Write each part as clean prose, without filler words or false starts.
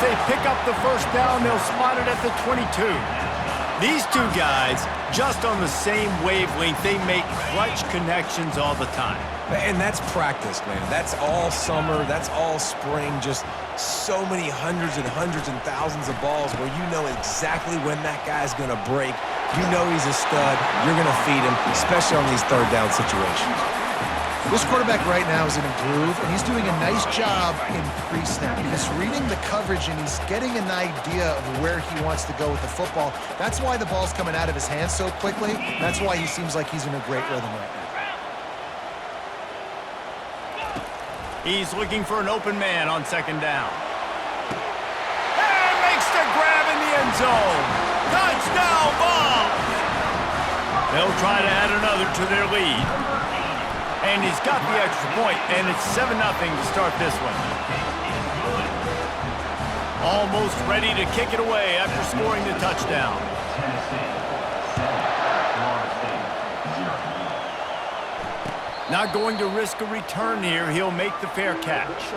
they pick up the first down, they'll spot it at the 22. These two guys, just on the same wavelength, they make clutch connections all the time. And that's practice, man. That's all summer. That's all spring. Just so many hundreds and thousands of balls where you know exactly when that guy's going to break. You know he's a stud. You're going to feed him, especially on these third down situations. This quarterback right now is in a groove, and he's doing a nice job in pre-snap. He's reading the coverage, and he's getting an idea of where he wants to go with the football. That's why the ball's coming out of his hands so quickly. That's why he seems like he's in a great rhythm right now. He's looking for an open man on second down. And makes the grab in the end zone. Touchdown ball! They'll try to add another to their lead. And he's got the extra point, and it's 7-0 to start this one. Almost ready to kick it away after scoring the touchdown. Not going to risk a return here. He'll make the fair catch.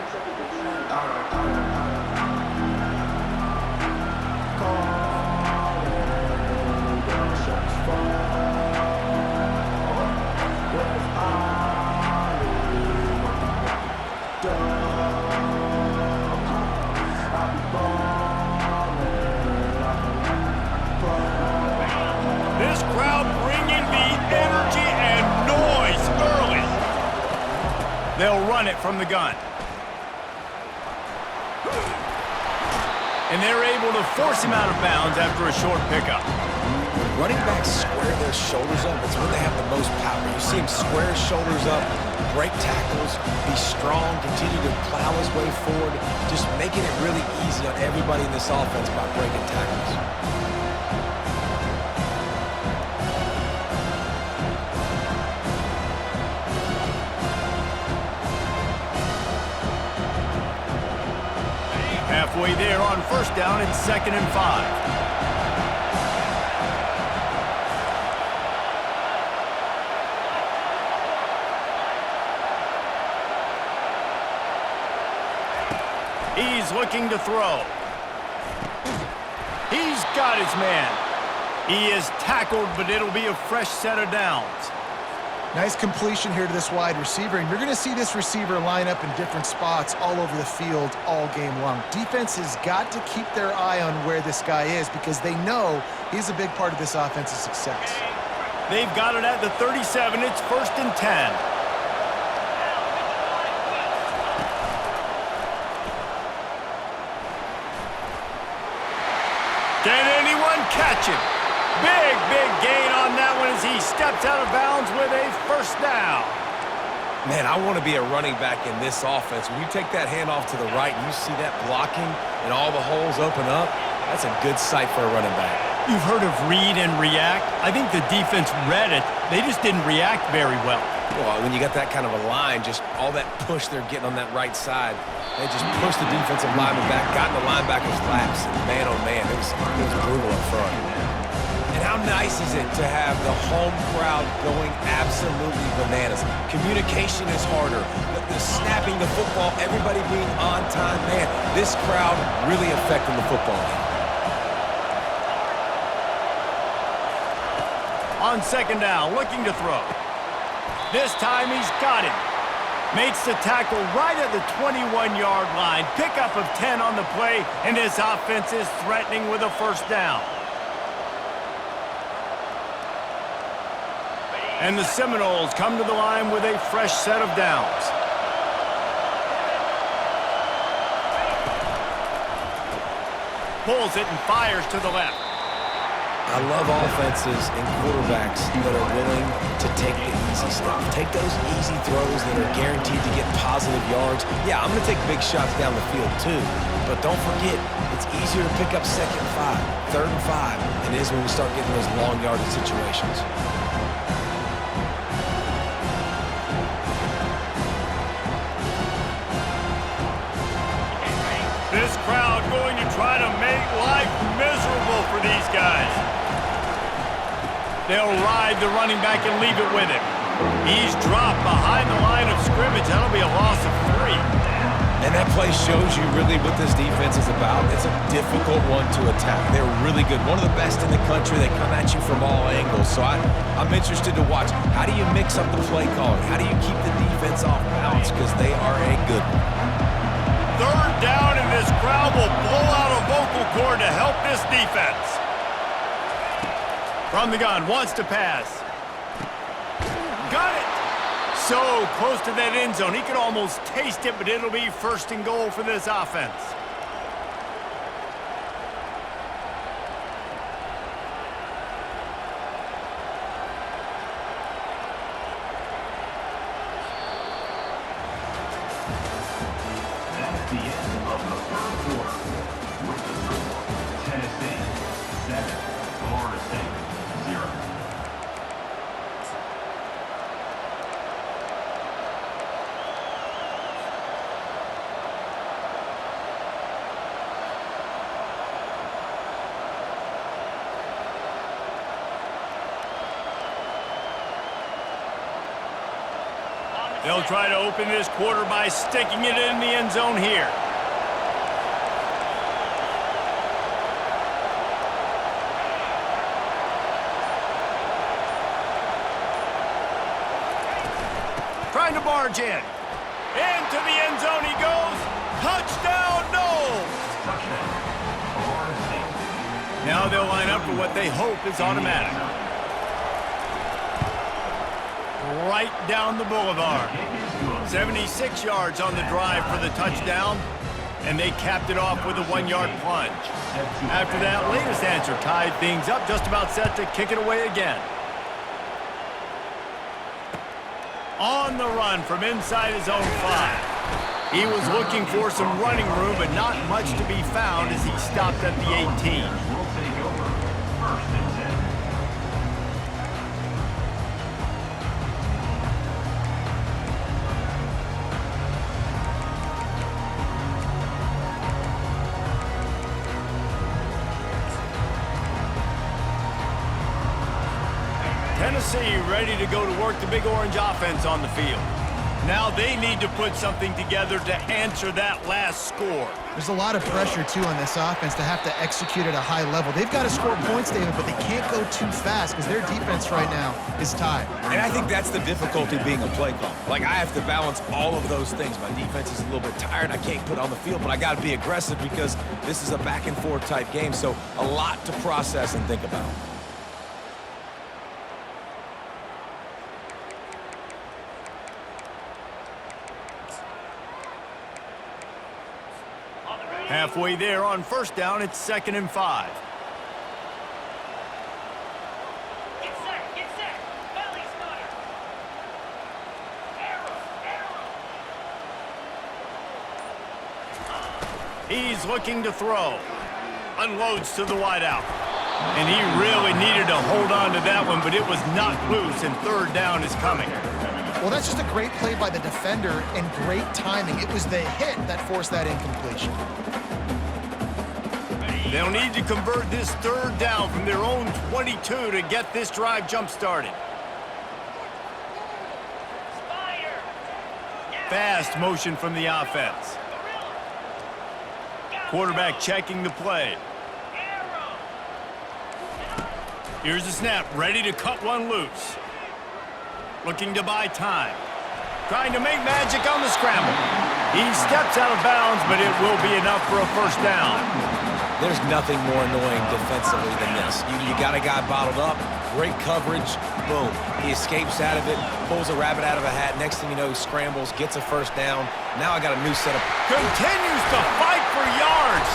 This crowd bringing the energy and noise early. They'll run it from the gun. And they're able to force him out of bounds after a short pickup. When running backs square their shoulders up, it's when they have the most power. You see him square his shoulders up, break tackles, be strong, continue to plow his way forward, just making it really easy on everybody in this offense by breaking tackles. Halfway there on first down, it's 2nd and 5. He's looking to throw. He's got his man. He is tackled, but it'll be a fresh set of downs. Nice completion here to this wide receiver, and you're going to see this receiver line up in different spots all over the field all game long. Defense has got to keep their eye on where this guy is because they know he's a big part of this offense's success. They've got it at the 37. It's 1st and 10. Can anyone catch him? Big gain on that one as he steps out of bounds with a first down. Man, I want to be a running back in this offense. When you take that handoff to the right and you see that blocking and all the holes open up, that's a good sight for a running back. You've heard of read and react. I think the defense read it. They just didn't react very well. Well, when you got that kind of a line, just all that push they're getting on that right side, they just pushed the defensive lineman back, got in the linebacker's laps, and man, oh man, it was brutal up front. And how nice is it to have the home crowd going absolutely bananas? Communication is harder. The snapping the football, everybody being on time. Man, this crowd really affecting the football game. On second down, looking to throw. This time he's got him. Makes the tackle right at the 21-yard line. Pickup of 10 on the play, and this offense is threatening with a first down. And the Seminoles come to the line with a fresh set of downs. Pulls it and fires to the left. I love offenses and quarterbacks that are willing to take the easy stuff. Take those easy throws that are guaranteed to get positive yards. Yeah, I'm going to take big shots down the field too. But don't forget, it's easier to pick up 2nd and 5, 3rd and 5 than it is when we start getting those long yardage situations. This crowd going to try to make life miserable for these guys. They'll ride the running back and leave it with him. He's dropped behind the line of scrimmage. That'll be a loss of 3. And that play shows you really what this defense is about. It's a difficult one to attack. They're really good. One of the best in the country. They come at you from all angles. So I'm interested to watch. How do you mix up the play calling? How do you keep the defense off balance? Because they are a good one. Third down, and this crowd will blow out a vocal cord to help this defense. From the gun, wants to pass. Got it! So close to that end zone. He could almost taste it, but it'll be first and goal for this offense. That's the end of the third quarter. With the score, Tennessee 7, Florida State 0. They'll try to open this quarter by sticking it in the end zone here. Trying to barge in. Into the end zone he goes. Touchdown, Knowles! Touchdown, Florida State. Now they'll line up for what they hope is automatic. Right down the boulevard. 76 yards on the drive for the touchdown, and they capped it off with a 1-yard plunge. After that latest answer tied things up, just about set to kick it away again. On the run from inside his own 5. He was looking for some running room, but not much to be found as he stopped at the 18. Will take over first and 10. Tennessee ready to go to work the Big Orange offense on the field. Now they need to put something together to answer that last score. There's a lot of pressure, too, on this offense to have to execute at a high level. They've got to score points, David, but they can't go too fast because their defense right now is tied. And I think that's the difficulty being a play call. Like, I have to balance all of those things. My defense is a little bit tired. I can't put on the field, but I got to be aggressive because this is a back-and-forth type game. So a lot to process and think about. Halfway there on first down, it's 2nd and 5. Get set, belly stutter. Arrow. He's looking to throw. Unloads to the wideout. And he really needed to hold on to that one, but it was not loose, and third down is coming. Well, that's just a great play by the defender and great timing. It was the hit that forced that incompletion. They'll need to convert this third down from their own 22 to get this drive jump-started. Fire. Fast motion from the offense. Quarterback checking the play. Arrow. Here's the snap, ready to cut one loose. Looking to buy time. Trying to make magic on the scramble. He steps out of bounds, but it will be enough for a first down. There's nothing more annoying defensively than this. You got a guy bottled up, great coverage, boom. He escapes out of it, pulls a rabbit out of a hat. Next thing you know, he scrambles, gets a first down. Now I got a new set of... Continues to fight for yards.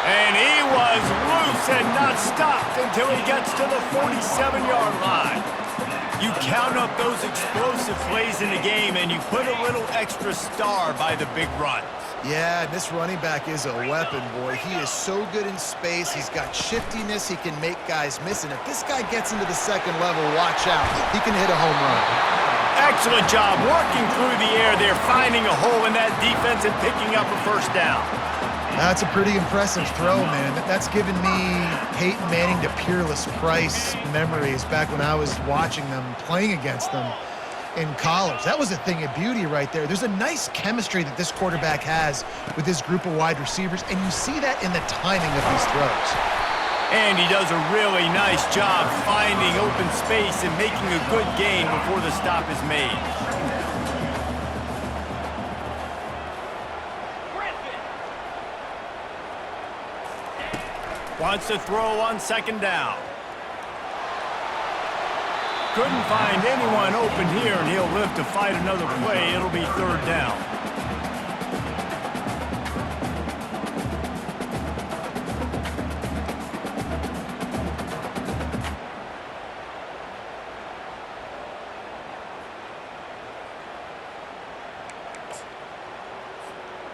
And he was loose and not stopped until he gets to the 47-yard line. You count up those explosive plays in the game, and you put a little extra star by the big runs. Yeah, this running back is a weapon, boy. He is so good in space. He's got shiftiness. He can make guys miss. And if this guy gets into the second level, watch out. He can hit a home run. Excellent job working through the air there, finding a hole in that defense and picking up a first down. That's a pretty impressive throw, man. That's given me Peyton Manning to Peerless Price memories back when I was watching them, playing against them. in college. That was a thing of beauty right there. There's a nice chemistry that this quarterback has with this group of wide receivers, and you see that in the timing of these throws. And he does a really nice job finding open space and making a good gain before the stop is made. Wants to throw on second down. Couldn't find anyone open here, and he'll live to fight another play. It'll be third down.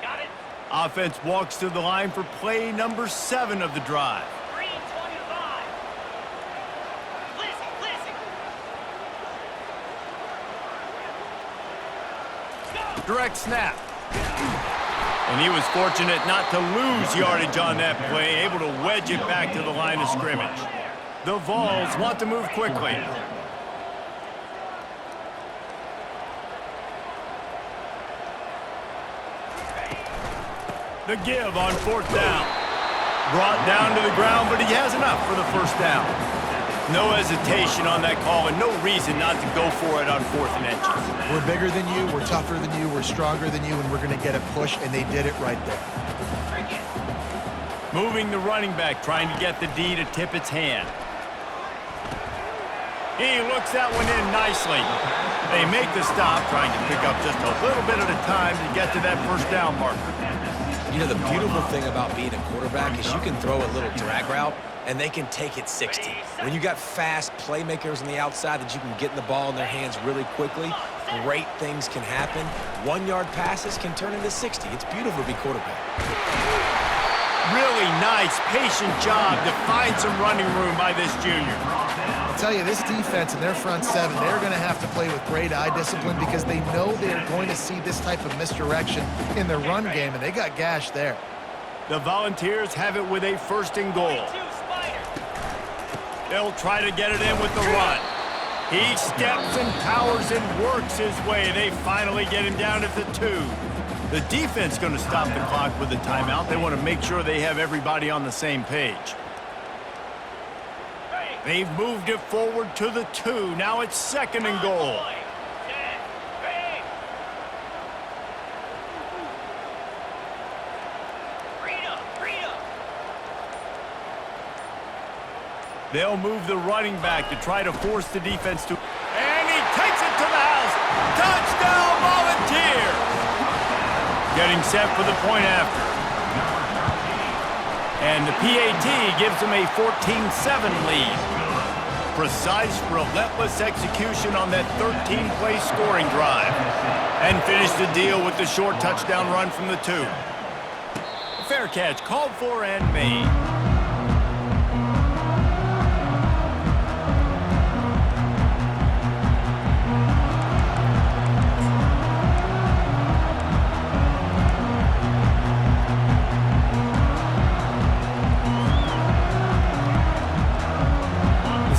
Got it. Offense walks to the line for play number 7 of the drive. 325. Listen. Go. Direct snap. And he was fortunate not to lose yardage on that play, able to wedge it back to the line of scrimmage. The Vols want to move quickly. The give on fourth down. Brought down to the ground, but he has enough for the first down. No hesitation on that call, and no reason not to go for it on 4th and inches. We're bigger than you, we're tougher than you, we're stronger than you, and we're going to get a push, and they did it right there. Moving the running back, trying to get the D to tip its hand. He looks that one in nicely. They make the stop, trying to pick up just a little bit at a time to get to that first down marker. You know, the beautiful thing about being a quarterback is you can throw a little drag route, and they can take it 60. When you got fast playmakers on the outside that you can get the ball in their hands really quickly, great things can happen. 1-yard passes can turn into 60. It's beautiful to be quarterback. Really nice, patient job to find some running room by this junior. I'll tell you, this defense and their front 7, they're going to have to play with great eye discipline because they know they're going to see this type of misdirection in their run game, and they got gashed there. The Volunteers have it with a first and goal. They'll try to get it in with the run. He steps and powers and works his way. They finally get him down at the 2. The defense going to stop the clock with a timeout. They want to make sure they have everybody on the same page. They've moved it forward to the 2. Now it's second and goal. They'll move the running back to try to force the defense to... And he takes it to the house. Touchdown, Volunteers! Getting set for the point after. And the PAT gives them a 14-7 lead. Precise, relentless execution on that 13-play scoring drive. And finish the deal with the short touchdown run from the 2. Fair catch called for and made.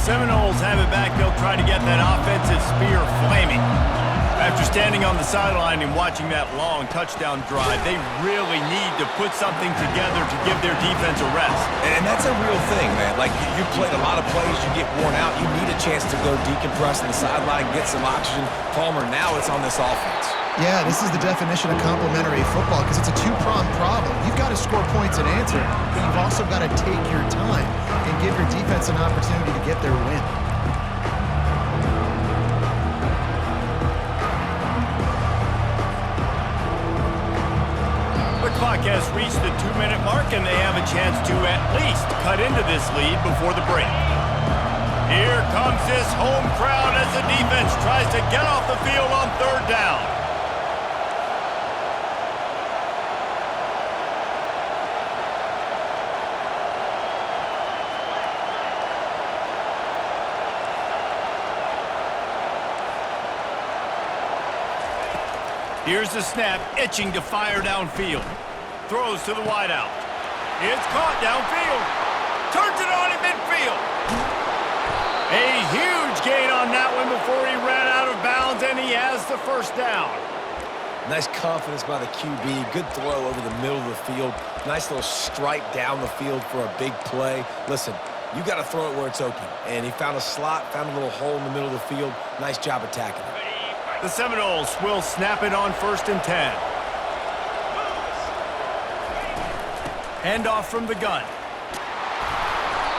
Seminoles have it back. They'll try to get that offensive spear flaming. After standing on the sideline and watching that long touchdown drive, they really need to put something together to give their defense a rest. And that's a real thing, man. Like, you played a lot of plays, you get worn out, you need a chance to go decompress on the sideline, get some oxygen. Palmer, now it's on this offense. Yeah, this is the definition of complementary football because it's a two-pronged problem. You've got to score points and answer, but you've also got to take your time and give your defense an opportunity to get their win. The clock has reached the 2-minute mark, and they have a chance to at least cut into this lead before the break. Here comes this home crowd as the defense tries to get off the field on third down. Here's the snap, itching to fire downfield. Throws to the wideout. It's caught downfield. Turns it on in midfield. A huge gain on that one before he ran out of bounds, and he the first down. Nice confidence by the QB. Good throw over the middle of the field. Nice little strike down the field for a big play. Listen, you got to throw it where it's open. And he found a slot, found a little hole in the middle of the field. Nice job attacking it. The Seminoles will snap it on 1st and 10. Handoff from the gun.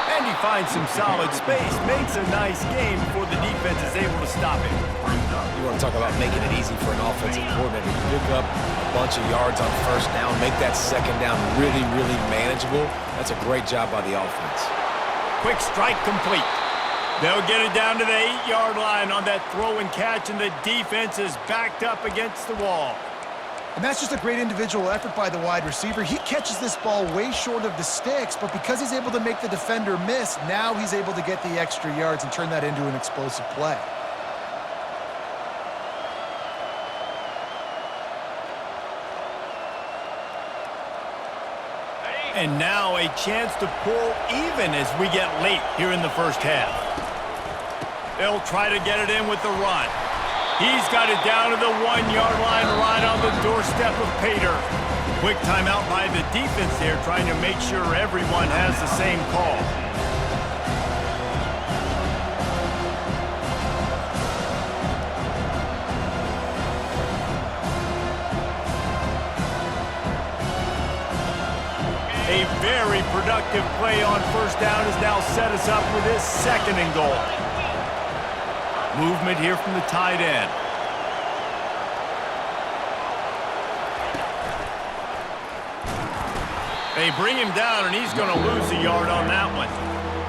And he finds some solid space. Makes a nice game before the defense is able to stop him. You want to talk about making it easy for an offensive coordinator. You pick up a bunch of yards on first down, make that second down really, really manageable. That's a great job by the offense. Quick strike complete. They'll get it down to the 8-yard line on that throw and catch, and the defense is backed up against the wall. And that's just a great individual effort by the wide receiver. He catches this ball way short of the sticks, but because he's able to make the defender miss, now he's able to get the extra yards and turn that into an explosive play. And now a chance to pull even as we get late here in the first half. They'll try to get it in with the run. He's got it down to the 1-yard line right on the doorstep of Pater. Quick timeout by the defense there, trying to make sure everyone has the same call. A very productive play on first down has now set us up with his 2nd and goal. Movement here from the tight end. They bring him down, and he's going to lose a yard on that one.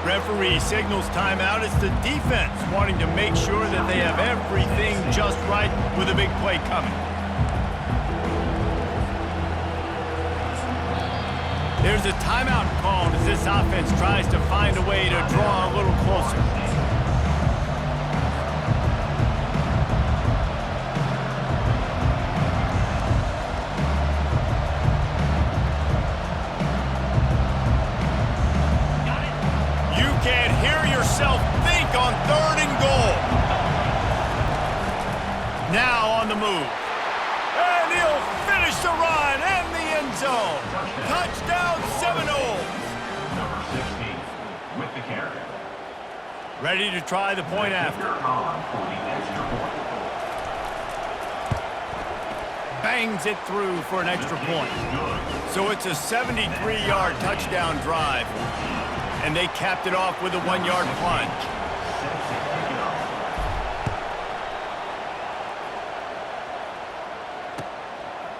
Referee signals timeout. It's the defense wanting to make sure that they have everything just right with a big play coming. There's a timeout called as this offense tries to find a way to draw a little closer. You can't hear yourself think on 3rd and goal. Now on the move. And he'll finish the run and the end zone. Touchdown Seminoles. Number 16 with the carry. Ready to try the point after. On for the extra point. Bangs it through for an extra point. So it's a 73-yard touchdown drive. And they capped it off with a 1-yard plunge.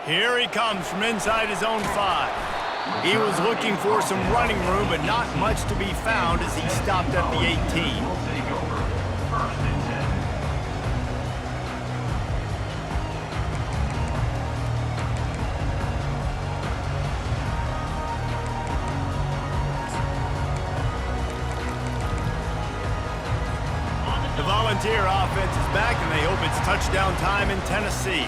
Here he comes from inside his own 5. He was looking for some running room, but not much to be found as he stopped at the 18. Will take over 1st and 10. The Volunteer offense is back, and they hope it's touchdown time in Tennessee.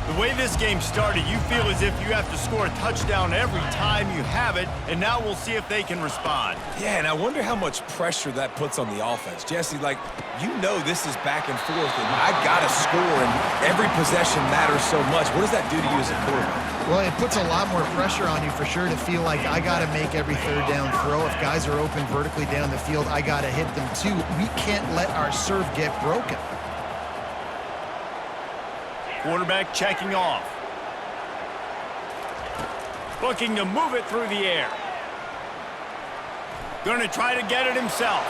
The way this game started, you feel as if you have to score a touchdown every time you have it, and now we'll see if they can respond. Yeah, and I wonder how much pressure that puts on the offense. Jesse, like, you know this is back and forth, and I got to score, and every possession matters so much. What does that do to you as a quarterback? Well, it puts a lot more pressure on you for sure to feel like I got to make every 3rd down throw. If guys are open vertically down the field, I got to hit them too. We can't let our serve get broken. Quarterback checking off. Looking to move it through the air. Going to try to get it himself.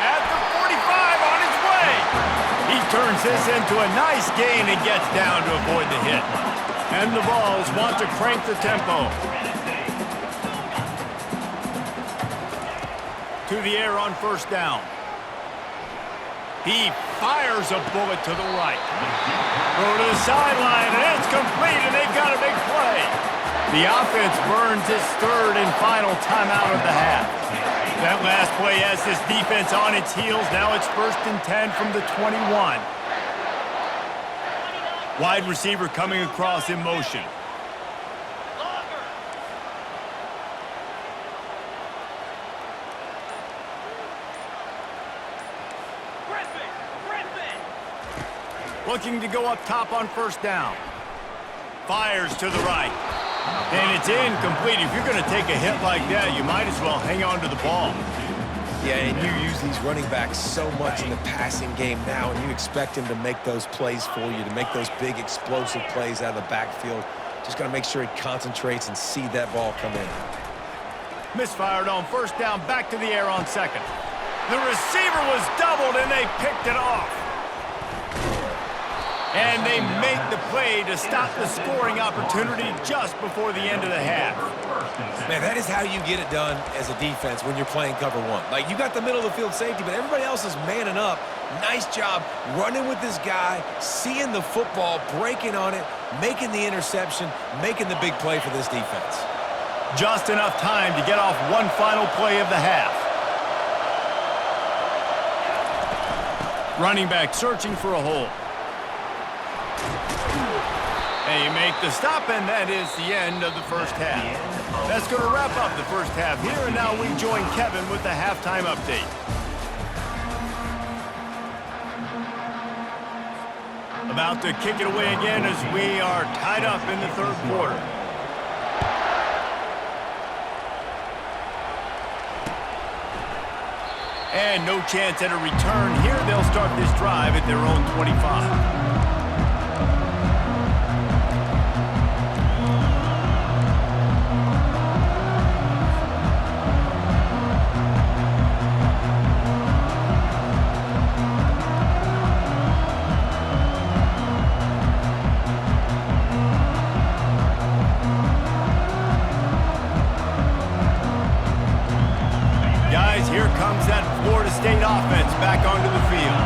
At the 45 on his way. He turns this into a nice gain and gets down to avoid the hit. And the Vols want to crank the tempo. To the air on first down. He fires a bullet to the right. Throw to the sideline, and it's complete, and they've got a big play. The offense burns its 3rd and final timeout of the half. That last play has this defense on its heels. Now it's 1st and 10 from the 21. Wide receiver coming across in motion. Looking to go up top on first down. Fires to the right. And it's incomplete. If you're going to take a hit like that, you might as well hang on to the ball. Yeah, and you use these running backs so much in the passing game now, and you expect him to make those plays for you, to make those big explosive plays out of the backfield. Just got to make sure he concentrates and see that ball come in. Misfired on first down, back to the air on second. The receiver was doubled, and they picked it off. And they make the play to stop the scoring opportunity just before the end of the half. Man, that is how you get it done as a defense when you're playing cover one. Like, you got the middle of the field safety, but everybody else is manning up. Nice job running with this guy, seeing the football, breaking on it, making the interception, making the big play for this defense. Just enough time to get off one final play of the half. Running back searching for a hole. And you make the stop, and that is the end of the first half. That's going to wrap up the first half here, and now we join Kevin with the halftime update. About to kick it away again as we are tied up in the third quarter. And no chance at a return here. They'll start this drive at their own 25. Here comes that Florida State offense back onto the field.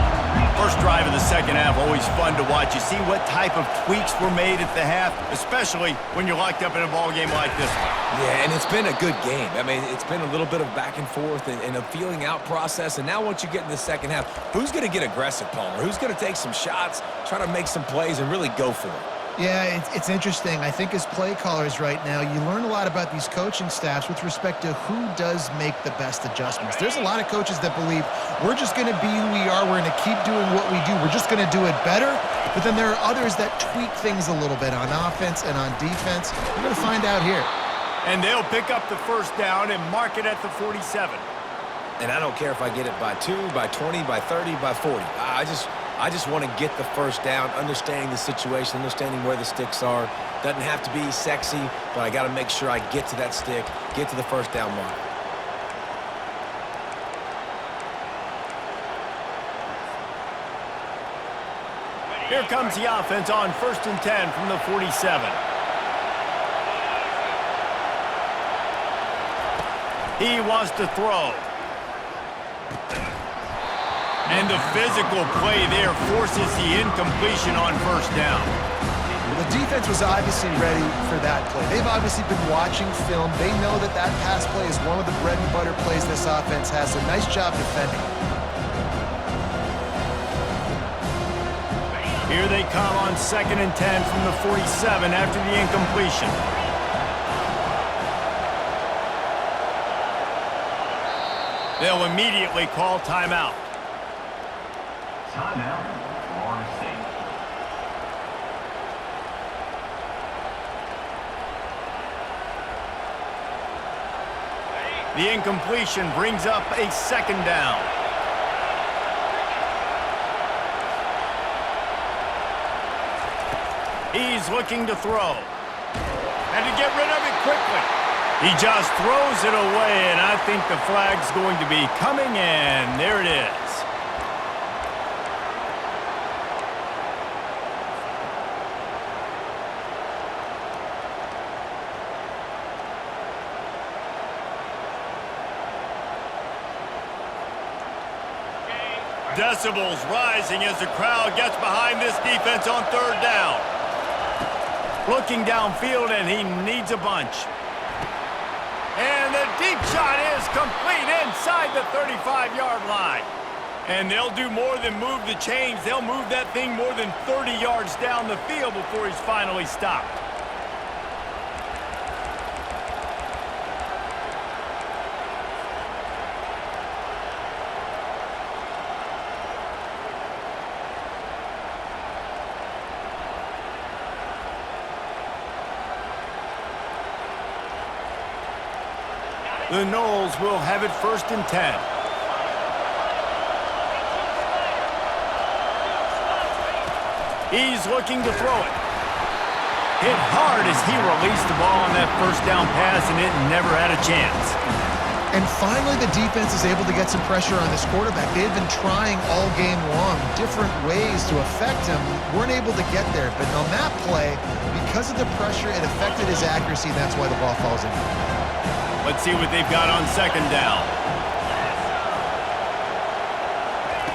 First drive of the second half, always fun to watch. You see what type of tweaks were made at the half, especially when you're locked up in a ball game like this one. Yeah, and it's been a good game. I mean, it's been a little bit of back and forth and a feeling out process. And now once you get in the second half, who's going to get aggressive, Palmer? Who's going to take some shots, try to make some plays, and really go for it? Yeah, it's interesting. I think as play callers right now, you learn a lot about these coaching staffs with respect to who does make the best adjustments. There's a lot of coaches that believe we're just going to be who we are. We're going to keep doing what we do. We're just going to do it better. But then there are others that tweak things a little bit on offense and on defense. We're going to find out here. And they'll pick up the first down and mark it at the 47. And I don't care if I get it by 2, by 20, by 30, by 40. I just want to get the first down, understanding the situation, understanding where the sticks are. Doesn't have to be sexy, but I got to make sure I get to that stick, get to the first down mark. Here comes the offense on 1st and 10 from the 47. He wants to throw. And the physical play there forces the incompletion on first down. The defense was obviously ready for that play. They've obviously been watching film. They know that that pass play is one of the bread and butter plays this offense has. So nice job defending. Here they come on 2nd and 10 from the 47 after the incompletion. They'll immediately call timeout. Timeout, Florida State. The incompletion brings up a 2nd down. He's looking to throw. And to get rid of it quickly. He just throws it away, and I think the flag's going to be coming in. There it is. Decibels rising as the crowd gets behind this defense on 3rd down. Looking downfield, and he needs a bunch. And the deep shot is complete inside the 35-yard line. And they'll do more than move the chains. They'll move that thing more than 30 yards down the field before he's finally stopped. The Noles will have it 1st and 10. He's looking to throw it. Hit hard as he released the ball on that 1st down pass, and it never had a chance. And finally, the defense is able to get some pressure on this quarterback. They've been trying all game long different ways to affect him. Weren't able to get there. But on that play, because of the pressure, it affected his accuracy, and that's why the ball falls in. Let's see what they've got on 2nd down.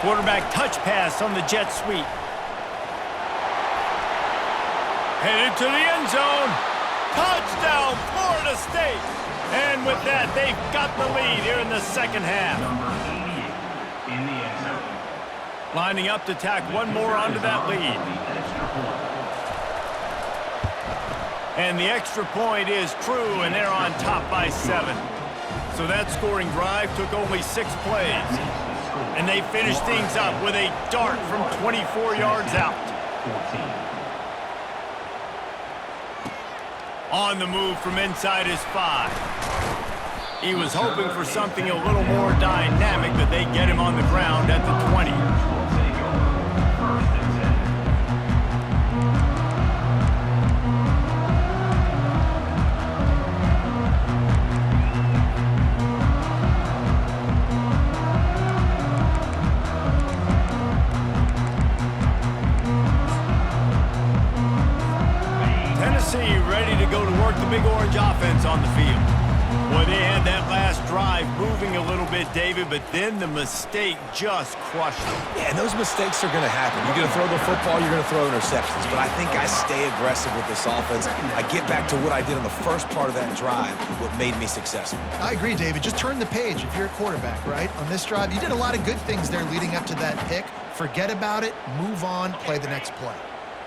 Quarterback touch pass on the jet sweep. Headed to the end zone. Touchdown, Florida State. And with that, they've got the lead here in the 2nd half. Number 88 in the end zone. Lining up to tack one more onto that lead. The extra point. And the extra point is true, and they're on top by 7. So that scoring drive took only 6 plays. And they finished things up with a dart from 24 yards out. 14. On the move from inside his 5. He was hoping for something a little more dynamic, but they get him on the ground at the 20. Will take over 1st and 10. Tennessee ready to go to work the Big Orange offense on the field. Well, they had that last drive moving a little bit, David, but then the mistake just crushed them. Yeah, and those mistakes are going to happen. You're going to throw the football, you're going to throw interceptions. But I think I stay aggressive with this offense. I get back to what I did on the first part of that drive, what made me successful. I agree, David. Just turn the page if you're a quarterback, right? On this drive, you did a lot of good things there leading up to that pick. Forget about it, move on, play the next play.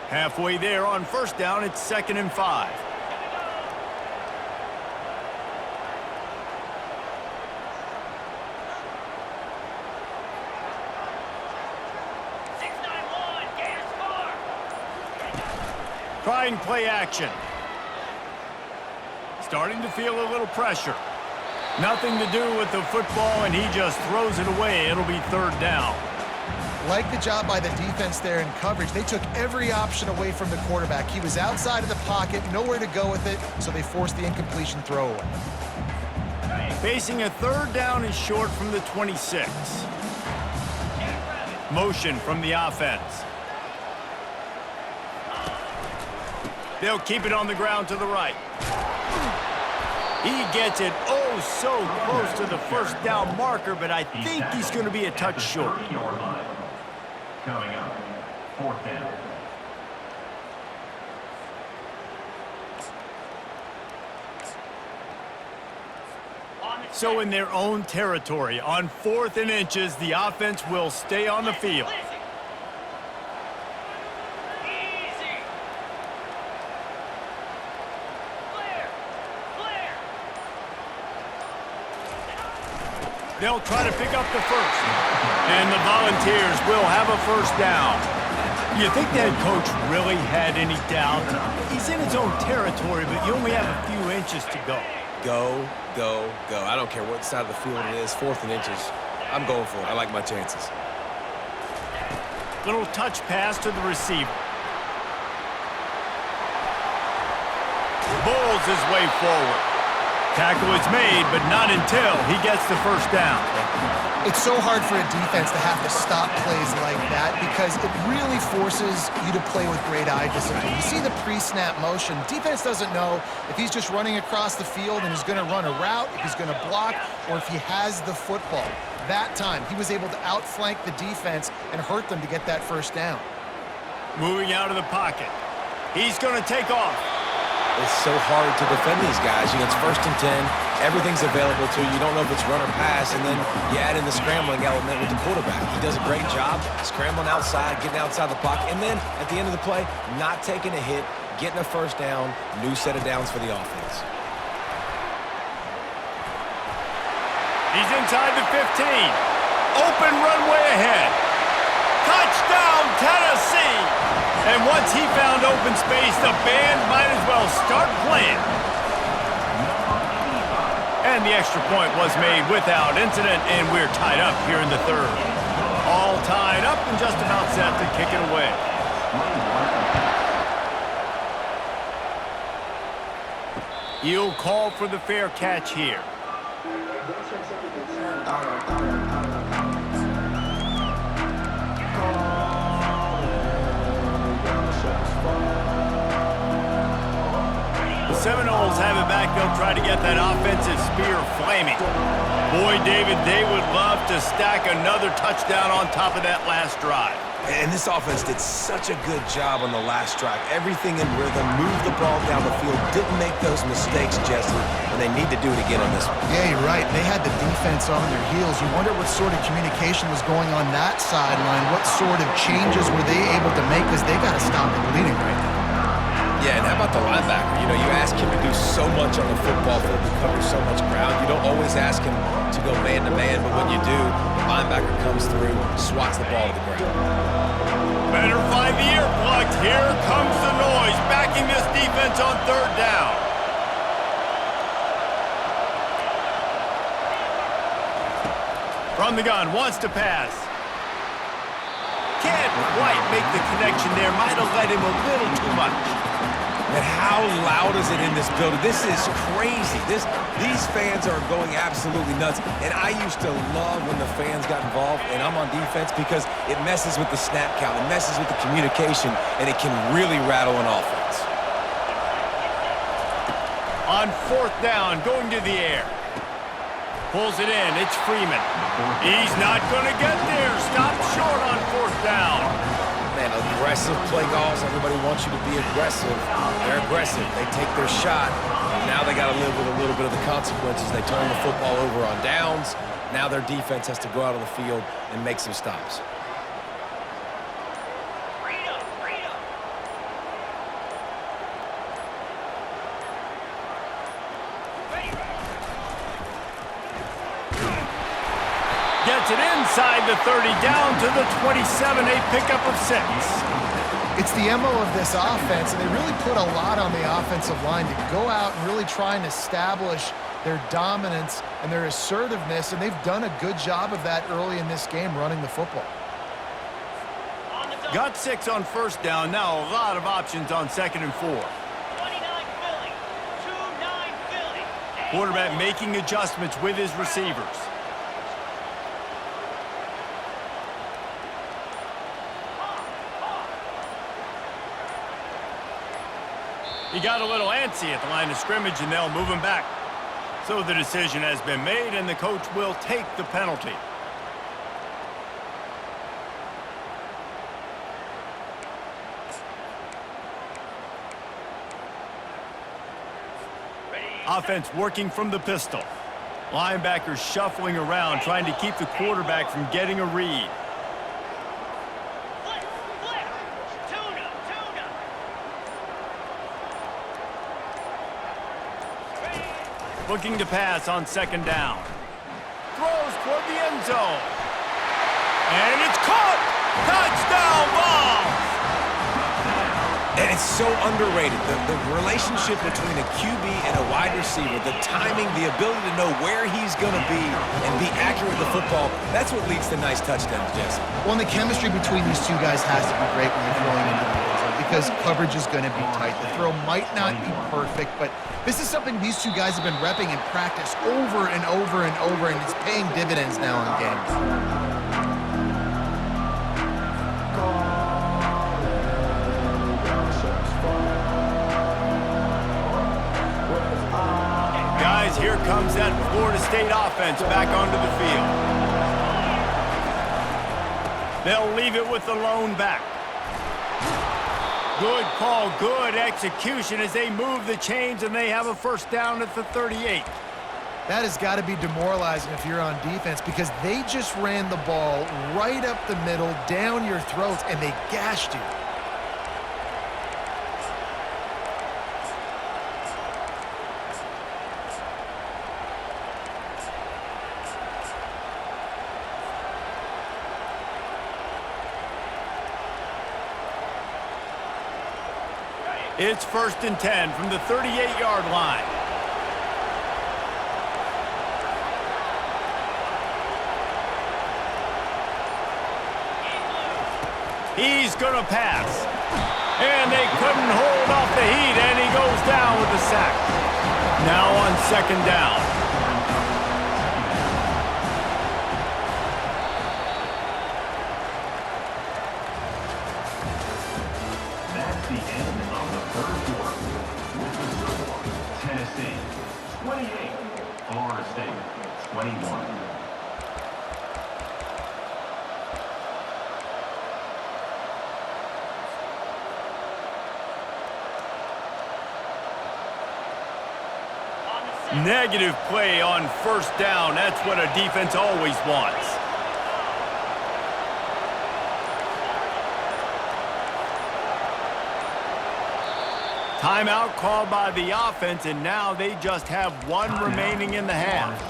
Halfway there on 1st down, it's 2nd and 5. Trying play action. Starting to feel a little pressure. Nothing to do with the football, and he just throws it away. It'll be 3rd down. Like the job by the defense there in coverage. They took every option away from the quarterback. He was outside of the pocket, nowhere to go with it, so they forced the incompletion throwaway. Facing a 3rd down and short from the 26. Motion from the offense. They'll keep it on the ground to the right. He gets it oh so close to the 1st down marker, but I think he's going to be a touch short. 30-yard line. Coming up, 4th down. So in their own territory, on 4th and inches, the offense will stay on the field. They'll try to pick up the 1st. And the Volunteers will have a 1st down. You think the head coach really had any doubt? He's in his own territory, but you only have a few inches to go. Go, go, go. I don't care what side of the field it is, 4th and inches. I'm going for it. I like my chances. Little touch pass to the receiver. Bowls his way forward. Tackle is made, but not until he gets the 1st down. It's so hard for a defense to have to stop plays like that because it really forces you to play with great eye discipline. You see the pre-snap motion. Defense doesn't know if he's just running across the field and he's going to run a route, if he's going to block, or if he has the football. That time, he was able to outflank the defense and hurt them to get that 1st down. Moving out of the pocket. He's going to take off. It's so hard to defend these guys. You know, it's 1st and 10. Everything's available to you. You don't know if it's run or pass, and then you add in the scrambling element with the quarterback. He does a great job scrambling outside, getting outside the pocket, and then at the end of the play, not taking a hit, getting a 1st down, new set of downs for the offense. He's inside the 15. Open runway ahead. Touchdown, Tennessee! And once he found open space, the band might as well start playing. And the extra point was made without incident, and we're tied up here in the third. All tied up and just about set to kick it away. He'll call for the fair catch here. The Seminoles have it back. They'll try to get that offensive spear flaming. Boy, David, they would love to stack another touchdown on top of that last drive. And this offense did such a good job on the last drive. Everything in rhythm, moved the ball down the field, didn't make those mistakes, Jesse, and they need to do it again on this one. Yeah, you're right. They had the defense on their heels. You wonder what sort of communication was going on that sideline. What sort of changes were they able to make, because they got to stop the bleeding right now. Yeah, and how about the linebacker? You know, you ask him to do so much on the football field to cover so much ground. You don't always ask him to go man-to-man, but when you do, the linebacker comes through, swats the ball to the ground. Better find the earplugs. Here comes the noise, backing this defense on third down. From the gun, wants to pass. Can't quite make the connection there. Might have let him a little too much. And how loud is it in this building? This is crazy. These fans are going absolutely nuts. And I used to love when the fans got involved, and I'm on defense, because it messes with the snap count, it messes with the communication, and it can really rattle an offense. On fourth down, going to the air. Pulls it in. It's Freeman. He's not going to get there. Stop short on fourth down. Man, aggressive play calls. Everybody wants you to be aggressive. They're aggressive. They take their shot. Now they got to live with a little bit of the consequences. They turn the football over on downs. Now their defense has to go out on the field and make some stops. Gets it inside the 30, down to the 27, a pickup of 6. It's the MO of this offense, and they really put a lot on the offensive line to go out and really try and establish their dominance and their assertiveness, and they've done a good job of that early in this game, running the football. Got 6 on first down. Now a lot of options on second and 4. 29 Philly. 2-9 Philly. Quarterback making adjustments with his receivers. He got a little antsy at the line of scrimmage, and they'll move him back. So the decision has been made, and the coach will take the penalty. Offense working from the pistol. Linebackers shuffling around, trying to keep the quarterback from getting a read. Flip. Tuna. Looking to pass on second down. Throws toward the end zone. And it's caught! Touchdown ball! And it's so underrated. The relationship between a QB and a wide receiver, the timing, the ability to know where he's going to be and be accurate with the football, that's what leads to nice touchdowns, Jesse. Well, and the chemistry between these two guys has to be great when you're throwing into the end zone, because coverage is going to be tight. The throw might not be perfect, but this is something these two guys have been repping in practice over and over and over, and it's paying dividends now in games. Guys, here comes that Florida State offense back onto the field. They'll leave it with the lone back. Good call, good execution as they move the chains, and they have a first down at the 38. That has got to be demoralizing if you're on defense, because they just ran the ball right up the middle, down your throats, and they gashed you. It's 1st and 10 from the 38-yard line. He's going to pass. And they couldn't hold off the heat, and he goes down with the sack. Now on second down. That's the end of the third quarter. With the score, Tennessee 28, Florida State 21. Negative play on first down. That's what a defense always wants. Timeout called by the offense, and now they just have one remaining in the half.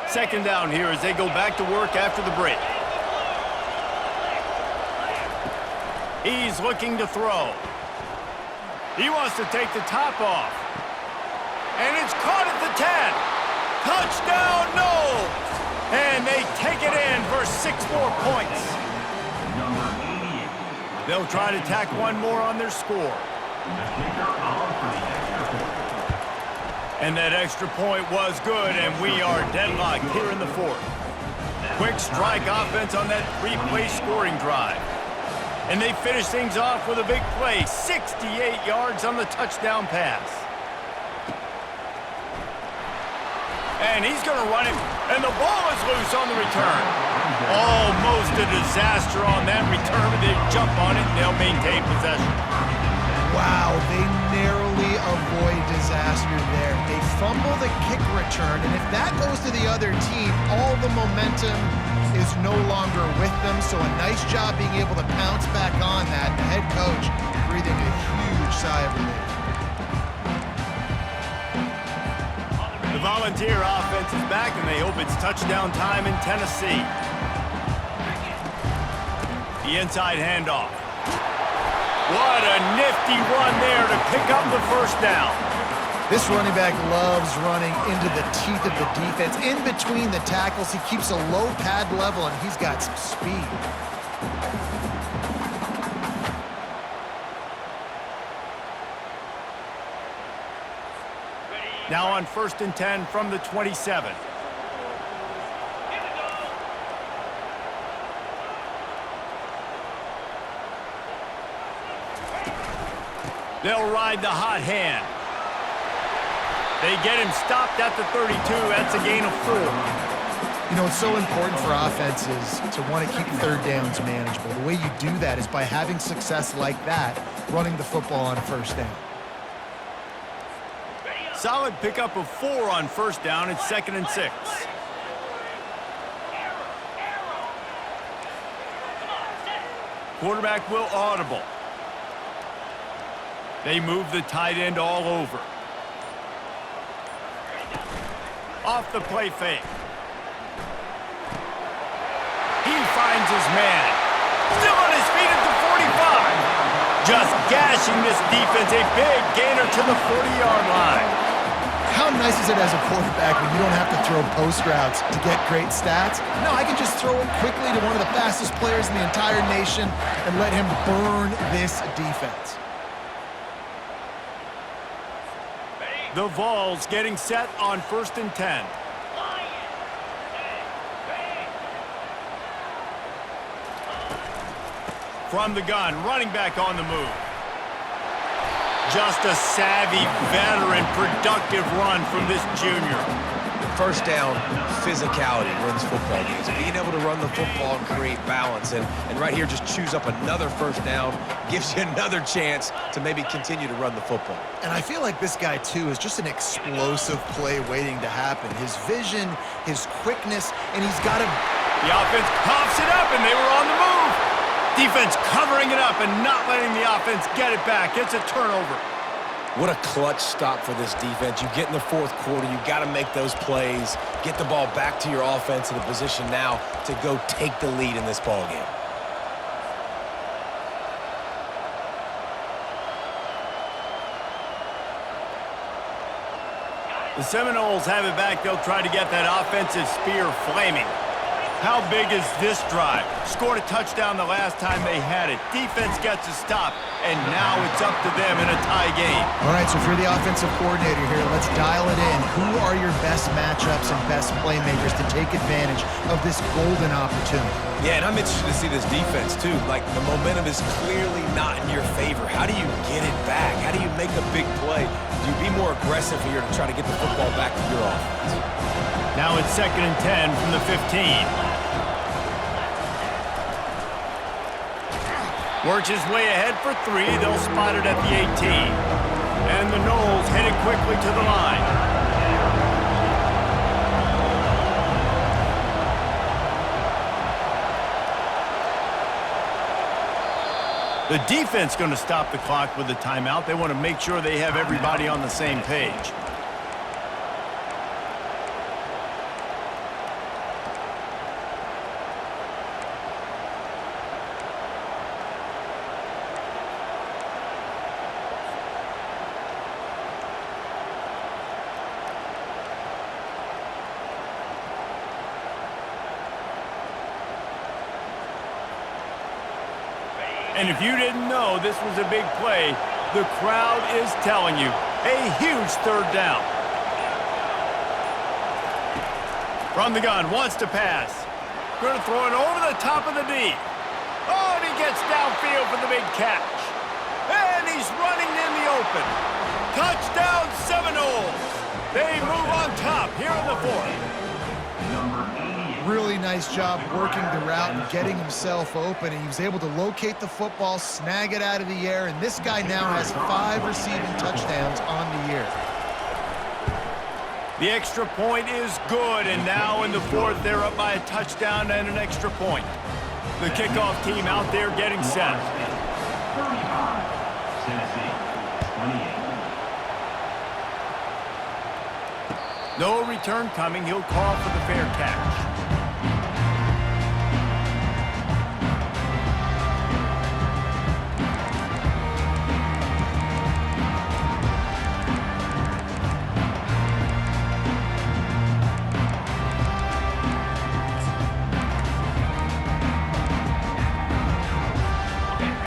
Second down here as they go back to work after the break. He's looking to throw. He wants to take the top off. And it's caught at the 10. Touchdown, Knowles! And they take it in for 6 more points. Number 88. They'll try to tack one more on their score. The kicker on for the extra point. And that extra point was good, and we are deadlocked here in the fourth. Quick strike offense on that 3-play scoring drive. And they finish things off with a big play, 68 yards on the touchdown pass. And he's going to run it, and the ball is loose on the return. Almost a disaster on that return, but they jump on it, and they'll maintain possession. Wow, they narrowly avoid disaster there. They fumble the kick return, and if that goes to the other team, all the momentum is no longer with them, so a nice job being able to pounce back on that. The head coach breathing a huge sigh of relief. The Volunteer offense is back, and they hope it's touchdown time in Tennessee. The inside handoff. What a nifty run there to pick up the first down. This running back loves running into the teeth of the defense. In between the tackles, he keeps a low pad level, and he's got some speed. Now on 1st and 10 from the 27. They'll ride the hot hand. They get him stopped at the 32. That's a gain of 4. You know, it's so important for offenses to want to keep third downs manageable. The way you do that is by having success like that, running the football on first down. Solid pickup of 4 on first down. It's 2nd and 6. Quarterback will audible. They move the tight end all over. Off the play fake. He finds his man. Still on his feet at the 45. Just gashing this defense. A big gainer to the 40-yard line. How nice is it as a quarterback when you don't have to throw post routes to get great stats? No, I can just throw it quickly to one of the fastest players in the entire nation and let him burn this defense. The Vols getting set on 1st and 10. From the gun, running back on the move. Just a savvy, veteran, productive run from this junior. First down, physicality wins football games. Being able to run the football and create balance. And right here, just choose up another first down, gives you another chance to maybe continue to run the football. And I feel like this guy, too, is just an explosive play waiting to happen. His vision, his quickness, and he's got a... The offense coughs it up, and they were on the move. Defense covering it up and not letting the offense get it back. It's a turnover. What a clutch stop for this defense. You get in the fourth quarter, you got to make those plays, get the ball back to your offense in a position now to go take the lead in this ballgame. The Seminoles have it back. They'll try to get that offensive spear flaming. How big is this drive? Scored a touchdown the last time they had it. Defense gets a stop, and now it's up to them in a tie game. All right, so if you're the offensive coordinator here, let's dial it in. Who are your best matchups and best playmakers to take advantage of this golden opportunity? Yeah, and I'm interested to see this defense, too. Like, the momentum is clearly not in your favor. How do you get it back? How do you make a big play? Do you be more aggressive here to try to get the football back to your offense? Now it's 2nd and 10 from the 15. Works his way ahead for 3. They'll spot it at the 18. And the Noles headed quickly to the line. The defense going to stop the clock with a timeout. They want to make sure they have everybody on the same page. And if you didn't know this was a big play, the crowd is telling you. A huge 3rd down. From the gun, wants to pass. Going to throw it over the top of the D. Oh, and he gets downfield for the big catch. And he's running in the open. Touchdown Seminoles. They move on top here in the 4th. Really nice job working the route and getting himself open, and he was able to locate the football, snag it out of the air, and this guy now has 5 receiving touchdowns on the year. The extra point is good, and now in the 4th, they're up by a touchdown and an extra point. The kickoff team out there getting set. 35, Tennessee, 28. No return coming. He'll call for the fair catch.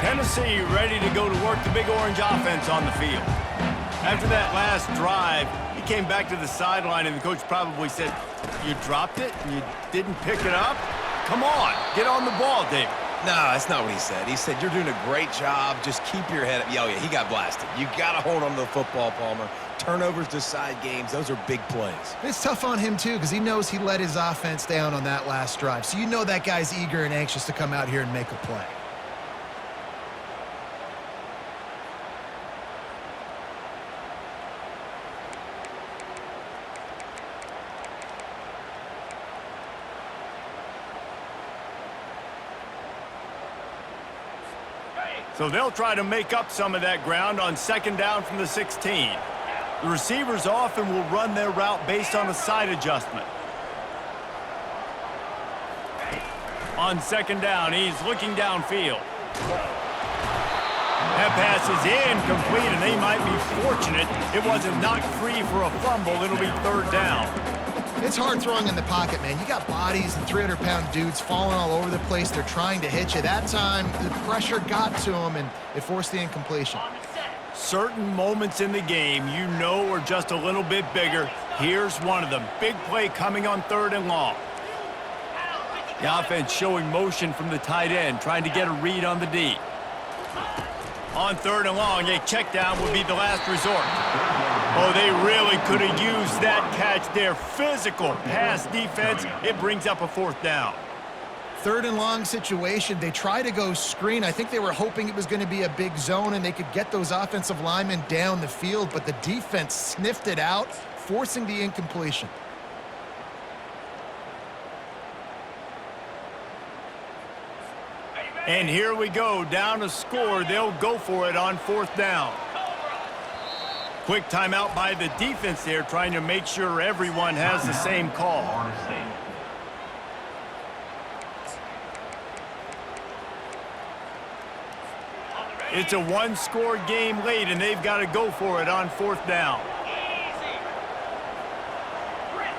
Tennessee ready to go to work the Big Orange offense on the field. After that last drive, he came back to the sideline, and the coach probably said, "You dropped it? You didn't pick it up? Come on, get on the ball, David." No, that's not what he said. He said, "You're doing a great job. Just keep your head up." Oh, yeah, he got blasted. You got to hold on to the football, Palmer. Turnovers decide games. Those are big plays. It's tough on him, too, because he knows he let his offense down on that last drive. So you know that guy's eager and anxious to come out here and make a play. So they'll try to make up some of that ground on 2nd down from the 16. The receivers often will run their route based on a side adjustment. On 2nd down, he's looking downfield. That pass is incomplete, and they might be fortunate it wasn't knocked free for a fumble. It'll be 3rd down. It's hard throwing in the pocket, man. You got bodies and 300-pound dudes falling all over the place. They're trying to hit you. That time, the pressure got to them, and it forced the incompletion. Certain moments in the game you know are just a little bit bigger. Here's one of them. Big play coming on 3rd and long. The offense showing motion from the tight end, trying to get a read on the D. On 3rd and long, a check down would be the last resort. Oh, they really could have used that catch there. Physical pass defense. It brings up a 4th down. 3rd and long situation. They try to go screen. I think they were hoping it was going to be a big zone and they could get those offensive linemen down the field, but the defense sniffed it out, forcing the incompletion. And here we go, down a score. They'll go for it on 4th down. Quick timeout by the defense there, trying to make sure everyone has the same call. Florida State. It's a one-score game late, and they've got to go for it on 4th down. Easy. Griffin.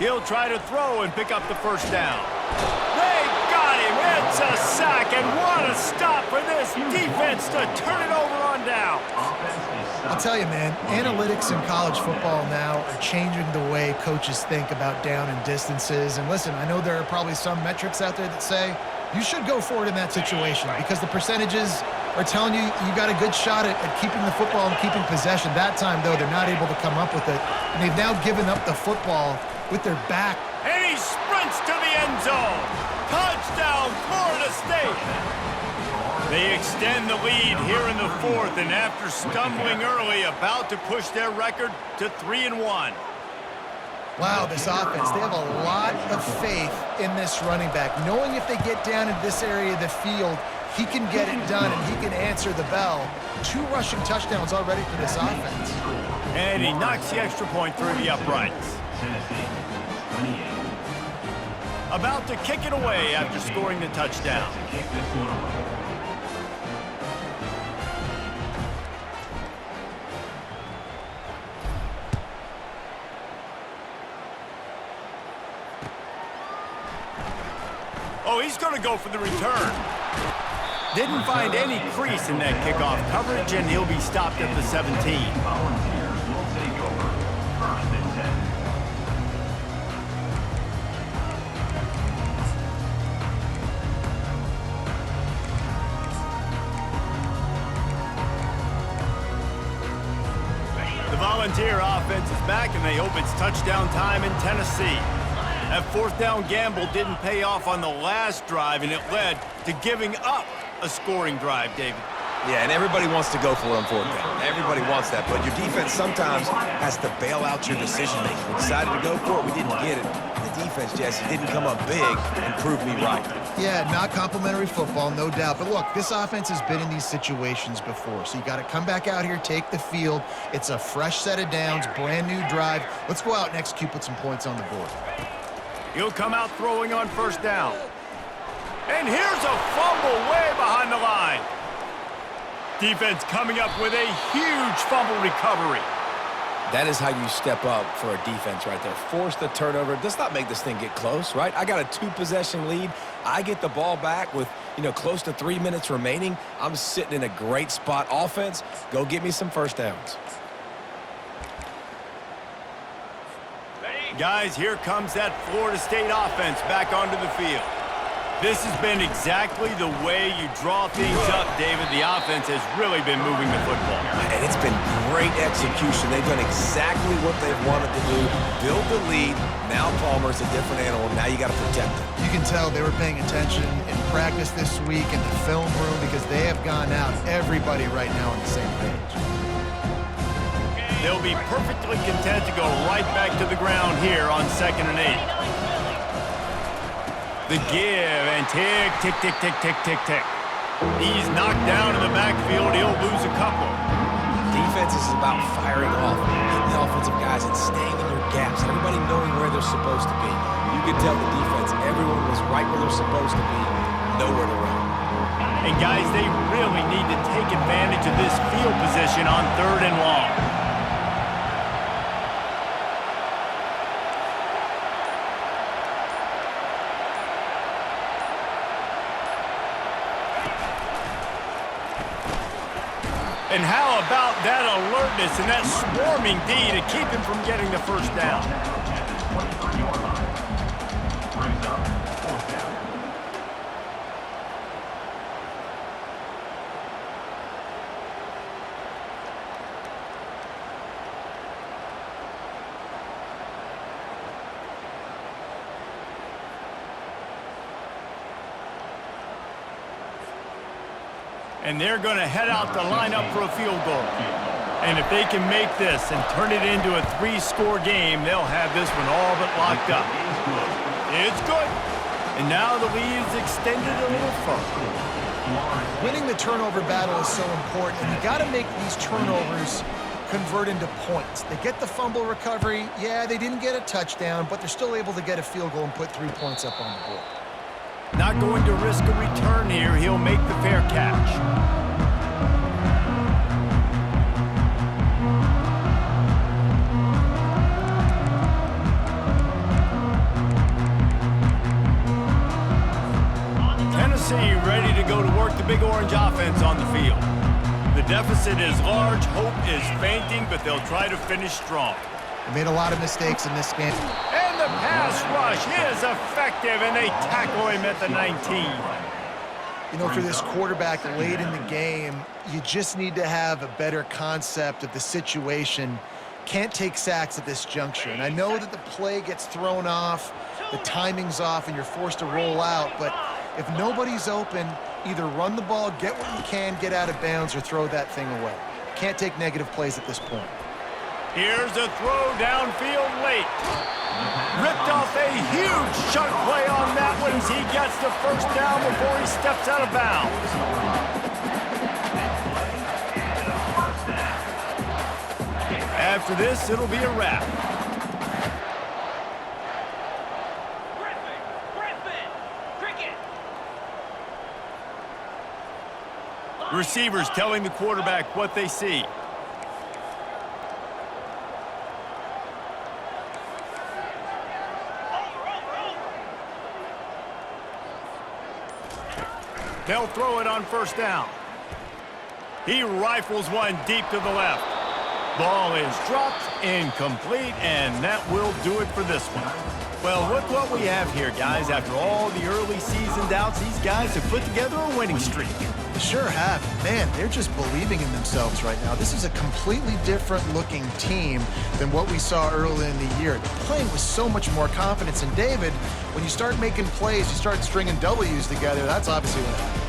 He'll try to throw and pick up the first down. They got him. It's a sack, and what a stop for this defense to turn it over on down. I'll tell you, man, analytics in college football now are changing the way coaches think about down and distances. And listen, I know there are probably some metrics out there that say you should go for it in that situation because the percentages are telling you you got a good shot at keeping the football and keeping possession. That time, though, they're not able to come up with it. And they've now given up the football with their back. And he sprints to the end zone. Touchdown, Florida State. They extend the lead here in the 4th, and after stumbling early, about to push their record to 3-1. Wow, this offense, they have a lot of faith in this running back, knowing if they get down in this area of the field, he can get it done and he can answer the bell. 2 rushing touchdowns already for this offense. And he knocks the extra point through the uprights. Tennessee, 28. About to kick it away after scoring the touchdown. To kick this one away. Oh, he's going to go for the return. Didn't find any crease in that kickoff coverage, and he'll be stopped at the 17. Volunteers will take over. 1st and 10. The Volunteer offense is back, and they hope it's touchdown time in Tennessee. That 4th down gamble didn't pay off on the last drive, and it led to giving up a scoring drive, David. Yeah, and everybody wants to go for it on 4th down. Everybody wants that, but your defense sometimes has to bail out your decision-making. We decided to go for it. We didn't get it. The defense, Jesse, didn't come up big and prove me right. Yeah, not complimentary football, no doubt. But look, this offense has been in these situations before. So you got to come back out here, take the field. It's a fresh set of downs, brand new drive. Let's go out and execute, put some points on the board. He'll come out throwing on 1st down. And here's a fumble way behind the line. Defense coming up with a huge fumble recovery. That is how you step up for a defense right there. Force the turnover. Does not make this thing get close, right? I got a 2-possession lead. I get the ball back with, close to 3 minutes remaining. I'm sitting in a great spot. Offense, go get me some 1st downs. Guys, here comes that Florida State offense back onto the field. This has been exactly the way you draw things up, David. The offense has really been moving the football. And it's been great execution. They've done exactly what they've wanted to do. Build the lead. Now Palmer's a different animal. Now you got to protect him. You can tell they were paying attention in practice this week in the film room because they have gone out, everybody right now on the same page. They'll be perfectly content to go right back to the ground here on 2nd and 8. The give and tick, tick, tick, tick, tick, tick, tick. He's knocked down in the backfield. He'll lose a couple. Defense is about firing off, hitting the offensive guys and staying in your gaps. Everybody knowing where they're supposed to be. You could tell the defense, everyone was right where they're supposed to be, nowhere to run. And guys, they really need to take advantage of this field position on 3rd and long. And how about that alertness and that swarming D to keep him from getting the 1st down? At the 23-yard line. Brings up 4th down. And they're going to head out to line up for a field goal. And if they can make this and turn it into a 3-score game, they'll have this one all but locked up. It's good. And now the lead is extended a little further. Winning the turnover battle is so important, and you got to make these turnovers convert into points. They get the fumble recovery. Yeah, they didn't get a touchdown, but they're still able to get a field goal and put 3 points up on the board. Not going to risk a return here. He'll make the fair catch. Tennessee ready to go to work the Big Orange offense on the field. The deficit is large, hope is fainting, but they'll try to finish strong. They made a lot of mistakes in this game. And the pass rush is effective, and they tackle him at the 19. You know, for this quarterback late in the game, you just need to have a better concept of the situation. Can't take sacks at this juncture. And I know that the play gets thrown off, the timing's off, and you're forced to roll out, but if nobody's open, either run the ball, get what you can, get out of bounds, or throw that thing away. Can't take negative plays at this point. Here's a throw downfield late. Ripped off a huge chunk play on that one as he gets the first down before he steps out of bounds. After this, it'll be a wrap. Receivers telling the quarterback what they see. They'll throw it on first down. He rifles one deep to the left. Ball is dropped, incomplete, and that will do it for this one. Well, look what we have here, guys. After all the early season doubts, these guys have put together a winning streak. They sure have. Man, they're just believing in themselves right now. This is a completely different looking team than what we saw early in the year. They're playing with so much more confidence. And David, when you start making plays, you start stringing W's together, that's obviously what happens.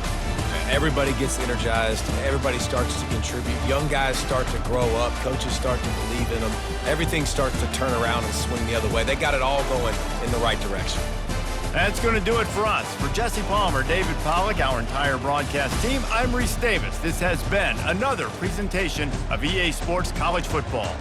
Everybody gets energized. Everybody starts to contribute. Young guys start to grow up. Coaches start to believe in them. Everything starts to turn around and swing the other way. They got it all going in the right direction. That's going to do it for us. For Jesse Palmer, David Pollack, our entire broadcast team, I'm Reese Davis. This has been another presentation of EA Sports College Football.